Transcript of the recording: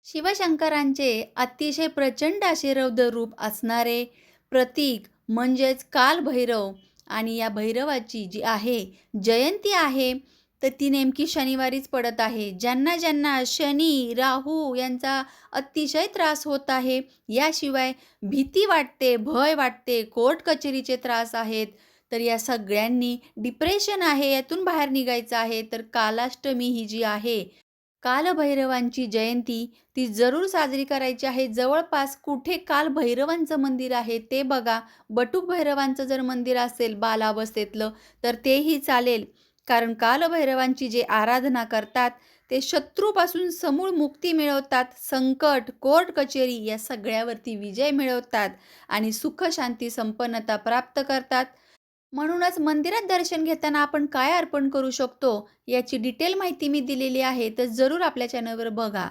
शिवशंकरांचे अतिशय प्रचंड असे रौद्र रूप असणारे प्रतीक म्हणजेच कालभैरव आणि या भैरवाची जी आहे जयंती आहे, तर ती नेमकी शनिवारीच पडत आहे. ज्यांना ज्यांना शनी, राहू यांचा अतिशय त्रास होत आहे, याशिवाय भीती वाटते, भय वाटते, कोर्ट कचेरीचे त्रास आहेत, तर या सगळ्यांनी डिप्रेशन आहे, यातून बाहेर निघायचं आहे, तर कालाष्टमी ही जी आहे, कालभैरवांची जयंती ती जरूर साजरी करायची आहे. जवळपास कुठे कालभैरवांचं मंदिर आहे ते बघा. बटुक भैरवांचं जर मंदिर असेल बालावस्थेतलं, तर तेही चालेल. कारण कालभैरवांची जे आराधना करतात, ते शत्रूपासून समूळ मुक्ती मिळवतात. संकट, कोर्ट कचेरी या सगळ्यावरती विजय मिळवतात आणि सुख, शांती, संपन्नता प्राप्त करतात. म्हणूनच मंदिरात दर्शन घेताना आपण काय अर्पण करू शकतो, याची डिटेल माहिती मी दिलेली आहे, तर जरूर आपल्या चॅनलवर बघा.